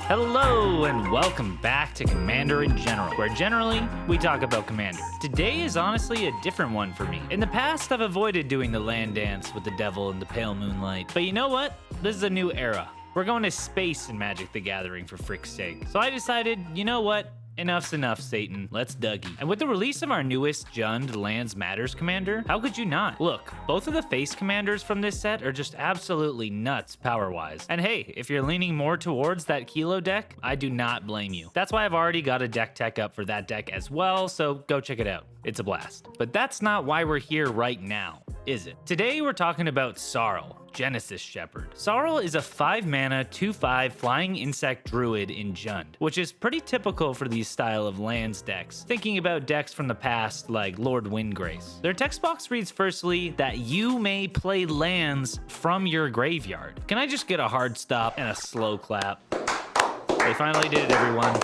Hello and welcome back to Commander in General, where generally we talk about Commander. Today is honestly a different one for me. In the past, I've avoided doing the land dance with the devil in the pale moonlight, but you know what? This is a new era. We're going to space in Magic the Gathering for frick's sake. So I decided, you know what? Enough's enough, Satan. Let's Dougie. And with the release of our newest Jund Lands Matters commander, how could you not? Look, both of the face commanders from this set are just absolutely nuts power-wise. And hey, if you're leaning more towards that Kilo deck, I do not blame you. That's why I've already got a deck tech up for that deck as well, so go check it out. It's a blast. But that's not why we're here right now, is it? Today we're talking about Szarel, Genesis Shepherd. Szarel is a 5-mana, 2/5 flying insect druid in Jund, which is pretty typical for these style of lands decks. Thinking about decks from the past like Lord Windgrace. Their text box reads firstly that you may play lands from your graveyard. Can I just get a hard stop and a slow clap? They finally did it, everyone.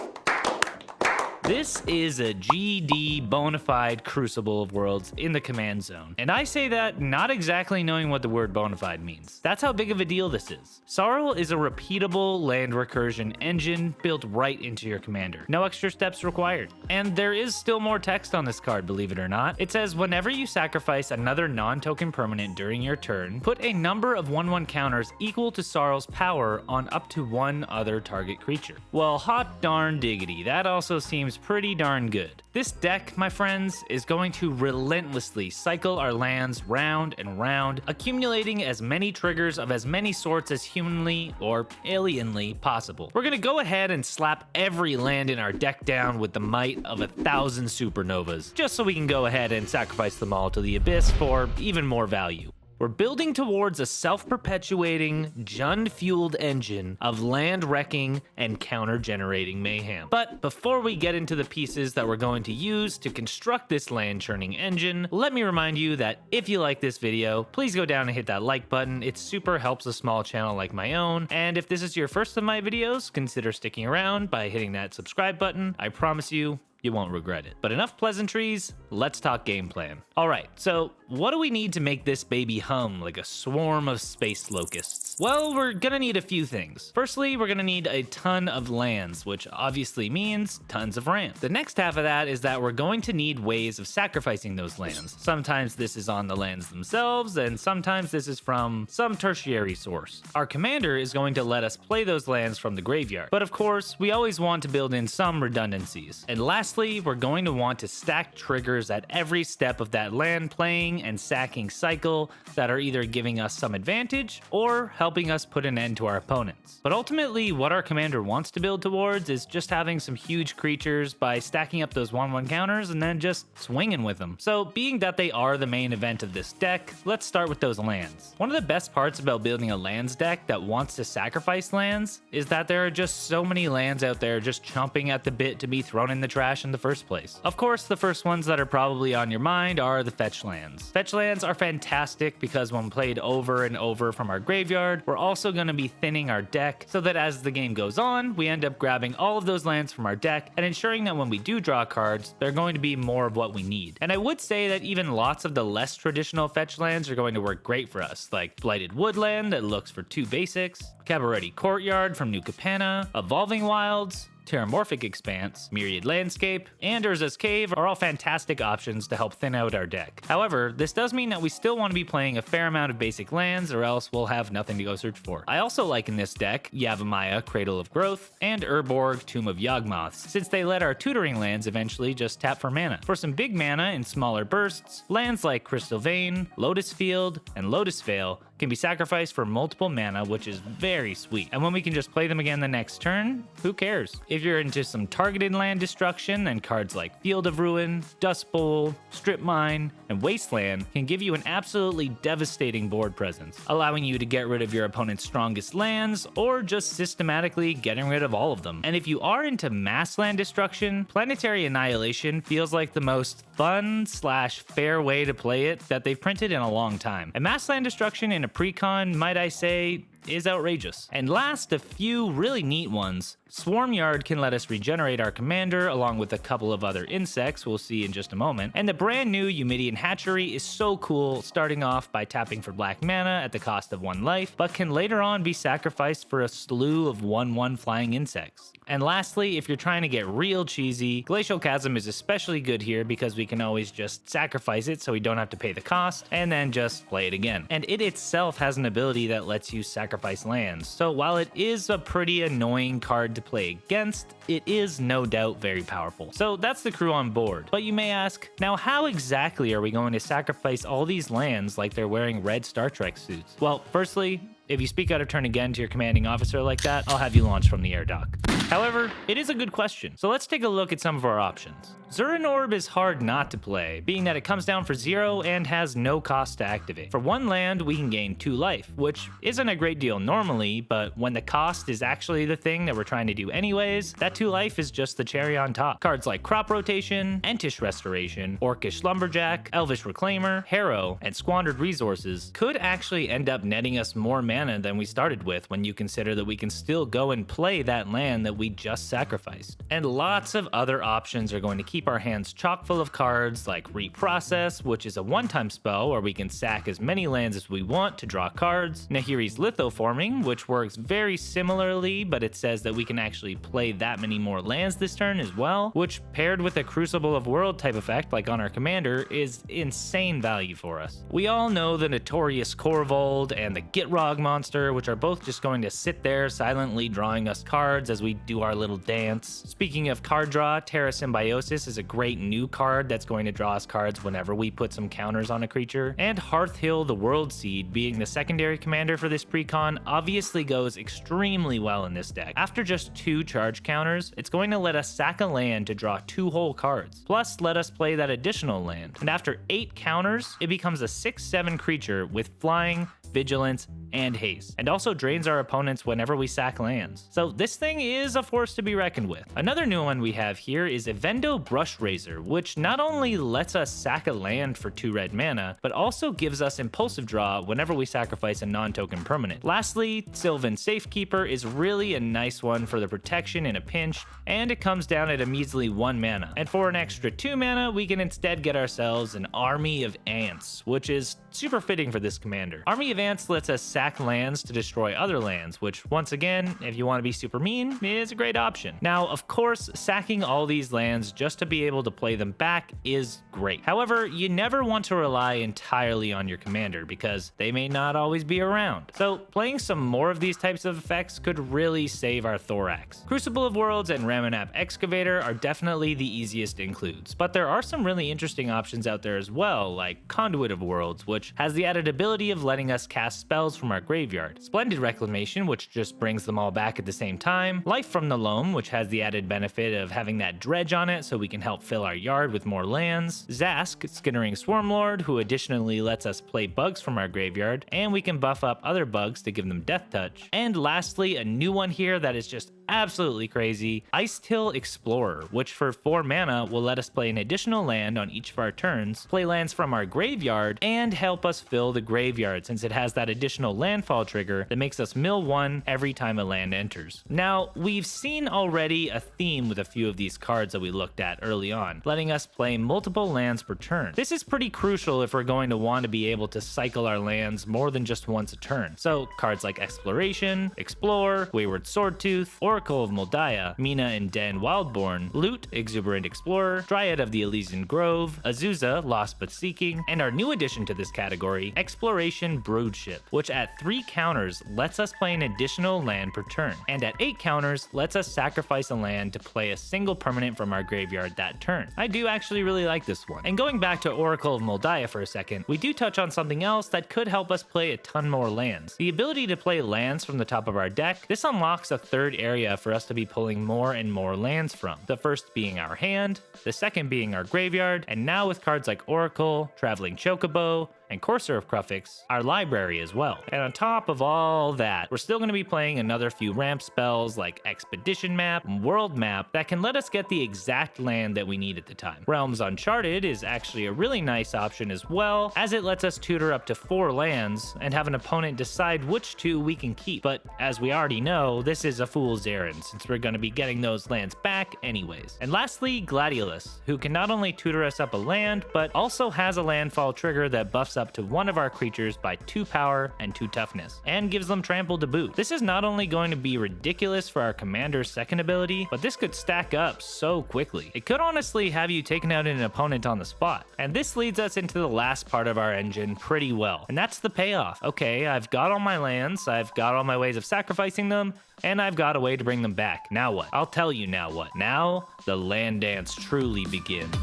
This is a GD bona fide crucible of worlds in the command zone. And I say that not exactly knowing what the word bona fide means. That's how big of a deal this is. Szarel is a repeatable land recursion engine built right into your commander. No extra steps required. And there is still more text on this card, believe it or not. It says, whenever you sacrifice another non-token permanent during your turn, put a number of 1/1 counters equal to Szarel's power on up to one other target creature. Well, hot darn diggity, that also seems pretty darn good. This deck, my friends, is going to relentlessly cycle our lands round and round, accumulating as many triggers of as many sorts as humanly or alienly possible. We're gonna go ahead and slap every land in our deck down with the might of 1,000 supernovas, just so we can go ahead and sacrifice them all to the abyss for even more value. We're building towards a self-perpetuating, Jund-fueled engine of land-wrecking and counter-generating mayhem. But before we get into the pieces that we're going to use to construct this land-churning engine, let me remind you that if you like this video, please go down and hit that like button. It super helps a small channel like my own. And if this is your first of my videos, consider sticking around by hitting that subscribe button. I promise you won't regret it. But enough pleasantries, let's talk game plan. All right, so what do we need to make this baby hum like a swarm of space locusts? Well, we're gonna need a few things. Firstly, we're gonna need a ton of lands, which obviously means tons of ramps. The next half of that is that we're going to need ways of sacrificing those lands. Sometimes this is on the lands themselves, and sometimes this is from some tertiary source. Our commander is going to let us play those lands from the graveyard. But of course, we always want to build in some redundancies. And lastly, we're going to want to stack triggers at every step of that land playing and sacking cycle that are either giving us some advantage or helping us put an end to our opponents. But ultimately, what our commander wants to build towards is just having some huge creatures by stacking up those 1/1 counters and then just swinging with them. So being that they are the main event of this deck, let's start with those lands. One of the best parts about building a lands deck that wants to sacrifice lands is that there are just so many lands out there just chomping at the bit to be thrown in the trash in the first place. Of course, the first ones that are probably on your mind are the fetch lands. Fetch lands are fantastic because when played over and over from our graveyard, we're also going to be thinning our deck so that as the game goes on, we end up grabbing all of those lands from our deck and ensuring that when we do draw cards, they're going to be more of what we need. And I would say that even lots of the less traditional fetch lands are going to work great for us, like Blighted Woodland that looks for 2 basics, Cabaretti Courtyard from New Capenna, Evolving Wilds, Terramorphic Expanse, Myriad Landscape, and Urza's Cave are all fantastic options to help thin out our deck. However, this does mean that we still want to be playing a fair amount of basic lands or else we'll have nothing to go search for. I also like in this deck Yavimaya, Cradle of Growth, and Urborg, Tomb of Yawgmoths, since they let our tutoring lands eventually just tap for mana. For some big mana in smaller bursts, lands like Crystal Vein, Lotus Field, and Lotus Veil can be sacrificed for multiple mana, which is very sweet. And when we can just play them again the next turn, who cares? If you're into some targeted land destruction, then cards like Field of Ruin, Dust Bowl, Strip Mine, and Wasteland can give you an absolutely devastating board presence, allowing you to get rid of your opponent's strongest lands or just systematically getting rid of all of them. And if you are into mass land destruction, Planetary Annihilation feels like the most fun/fair way to play it that they've printed in a long time. And mass land destruction in a precon, might I say, is outrageous. And last, a few really neat ones. Swarm Yard can let us regenerate our commander along with a couple of other insects we'll see in just a moment. And the brand new Eumidian Hatchery is so cool, starting off by tapping for black mana at the cost of 1 life, but can later on be sacrificed for a slew of 1/1 flying insects. And lastly, if you're trying to get real cheesy, Glacial Chasm is especially good here because we can always just sacrifice it so we don't have to pay the cost, and then just play it again. And it itself has an ability that lets you sacrifice lands, so while it is a pretty annoying card to play against, it is no doubt very powerful. So that's the crew on board. But you may ask, now how exactly are we going to sacrifice all these lands like they're wearing red Star Trek suits? Well, firstly, if you speak out of turn again to your commanding officer like that, I'll have you launched from the air dock. However, it is a good question, so let's take a look at some of our options. Zuran Orb is hard not to play, being that it comes down for 0 and has no cost to activate. For 1 land, we can gain 2 life, which isn't a great deal normally, but when the cost is actually the thing that we're trying to do anyways, that 2 life is just the cherry on top. Cards like Crop Rotation, Entish Restoration, Orcish Lumberjack, Elvish Reclaimer, Harrow, and Squandered Resources could actually end up netting us more mana than we started with when you consider that we can still go and play that land that we just sacrificed. And lots of other options are going to keep our hands chock full of cards like Reprocess, which is a one-time spell where we can sack as many lands as we want to draw cards, Nahiri's Lithoforming, which works very similarly, but it says that we can actually play that many more lands this turn as well, which paired with a Crucible of World type effect like on our commander is insane value for us. We all know the notorious Korvold and the Gitrog monster, which are both just going to sit there silently drawing us cards as we do our little dance. Speaking of card draw, Terra Symbiosis is a great new card that's going to draw us cards whenever we put some counters on a creature. And Hearthhill the World Seed, being the secondary commander for this precon, obviously goes extremely well in this deck. After just 2 charge counters, it's going to let us sack a land to draw 2 whole cards, plus let us play that additional land. And after 8 counters, it becomes a 6/7 creature with flying, vigilance, and haste, and also drains our opponents whenever we sack lands. So this thing is a force to be reckoned with. Another new one we have here is Evendo Brush Razor, which not only lets us sack a land for 2 red mana, but also gives us impulsive draw whenever we sacrifice a non-token permanent. Lastly, Sylvan Safekeeper is really a nice one for the protection in a pinch, and it comes down at a measly 1 mana. And for an extra 2 mana, we can instead get ourselves an Army of Ants, which is super fitting for this commander. Army of Ants lets us sack lands to destroy other lands, which once again, if you want to be super mean, is a great option. Now, of course, sacking all these lands just to be able to play them back is great. However, you never want to rely entirely on your commander because they may not always be around. So playing some more of these types of effects could really save our Thorax. Crucible of Worlds and Ramunap Excavator are definitely the easiest includes, but there are some really interesting options out there as well, like Conduit of Worlds, which has the added ability of letting us cast spells from our graveyard, Splendid Reclamation, which just brings them all back at the same time, Life from the Loam, which has the added benefit of having that dredge on it so we can help fill our yard with more lands, Zask, Skittering Swarmlord, who additionally lets us play bugs from our graveyard, and we can buff up other bugs to give them Death Touch, and lastly, a new one here that is just absolutely crazy, Icetill Explorer, which for 4 mana will let us play an additional land on each of our turns, play lands from our graveyard, and help us fill the graveyard since it has that additional landfall trigger that makes us mill 1 every time a land enters. Now, we've seen already a theme with a few of these cards that we looked at early on, letting us play multiple lands per turn. This is pretty crucial if we're going to want to be able to cycle our lands more than just once a turn. So cards like Exploration, Explore, Wayward Swordtooth, Oracle of Moldiah, Mina and Den Wildborn, Loot, Exuberant Explorer, Dryad of the Elysian Grove, Azusa, Lost But Seeking, and our new addition to this category, Exploration Broodship, which at 3 counters lets us play an additional land per turn, and at 8 counters lets us sacrifice a land to play a single permanent from our graveyard that turn. I do actually really like this one. And going back to Oracle of Moldiah for a second, we do touch on something else that could help us play a ton more lands. The ability to play lands from the top of our deck. This unlocks a 3rd area for us to be pulling more and more lands from. The first being our hand, the second being our graveyard, and now with cards like Oracle, Traveling Chocobo, and Courser of Kruphix, our library as well. And on top of all that, we're still going to be playing another few ramp spells like Expedition Map and World Map that can let us get the exact land that we need at the time. Realms Uncharted is actually a really nice option as well, as it lets us tutor up to 4 lands and have an opponent decide which 2 we can keep. But as we already know, this is a fool's errand since we're going to be getting those lands back anyways. And lastly, Gladiolus, who can not only tutor us up a land, but also has a landfall trigger that buffs up to one of our creatures by 2 power and 2 toughness, and gives them trample to boot. This is not only going to be ridiculous for our commander's second ability, but this could stack up so quickly. It could honestly have you taking out an opponent on the spot. And this leads us into the last part of our engine pretty well, and that's the payoff. Okay, I've got all my lands, I've got all my ways of sacrificing them, and I've got a way to bring them back. Now what? I'll tell you now what. Now, the land dance truly begins.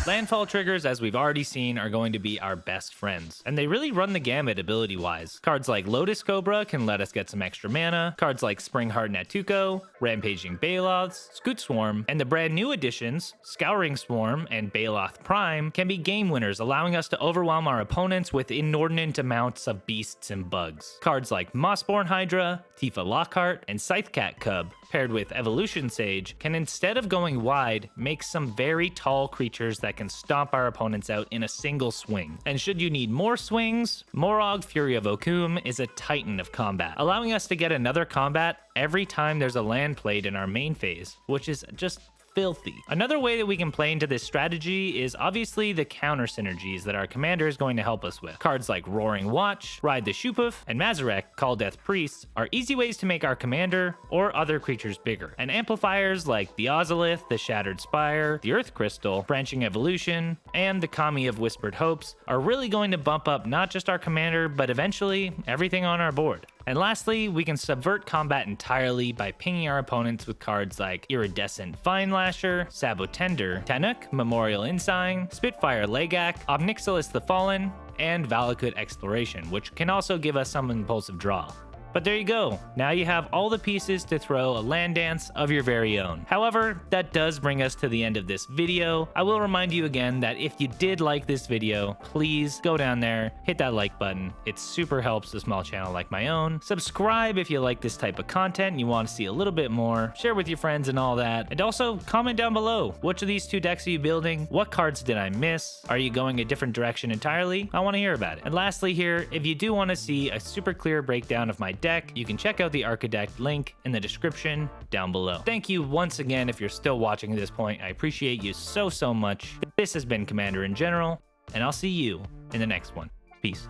Landfall triggers, as we've already seen, are going to be our best friends, and they really run the gamut ability-wise. Cards like Lotus Cobra can let us get some extra mana, cards like Springheart Natuko, Rampaging Baloths, Scoot Swarm, and the brand new additions, Scouring Swarm and Baloth Prime, can be game winners, allowing us to overwhelm our opponents with inordinate amounts of beasts and bugs. Cards like Mossborn Hydra, Tifa Lockhart, and Scythecat Cub, paired with Evolution Sage, can instead of going wide, make some very tall creatures that can stomp our opponents out in a single swing. And should you need more swings, Morog Fury of Okum is a titan of combat, allowing us to get another combat every time there's a land played in our main phase, which is just filthy. Another way that we can play into this strategy is obviously the counter synergies that our commander is going to help us with. Cards like Roaring Watch, Ride the Shupuf, and Mazarek, Call Death Priest, are easy ways to make our commander or other creatures bigger. And amplifiers like the Ozolith, the Shattered Spire, the Earth Crystal, Branching Evolution, and the Kami of Whispered Hopes are really going to bump up not just our commander, but eventually everything on our board. And lastly, we can subvert combat entirely by pinging our opponents with cards like Iridescent Fine Lasher, Sabotender, Tanuk, Memorial Ensign, Spitfire Legak, Obnixilis the Fallen, and Valakut Exploration, which can also give us some impulsive draw. But there you go. Now you have all the pieces to throw a land dance of your very own. However, that does bring us to the end of this video. I will remind you again that if you did like this video, please go down there, hit that like button. It super helps a small channel like my own. Subscribe if you like this type of content and you want to see a little bit more. Share with your friends and all that. And also comment down below, which of these 2 decks are you building? What cards did I miss? Are you going a different direction entirely? I want to hear about it. And lastly here, if you do want to see a super clear breakdown of my deck, you can check out the Archidect link in the description down below. Thank you once again if you're still watching at this point. I appreciate you so much. This has been Commander in General, and I'll see you in the next one. Peace.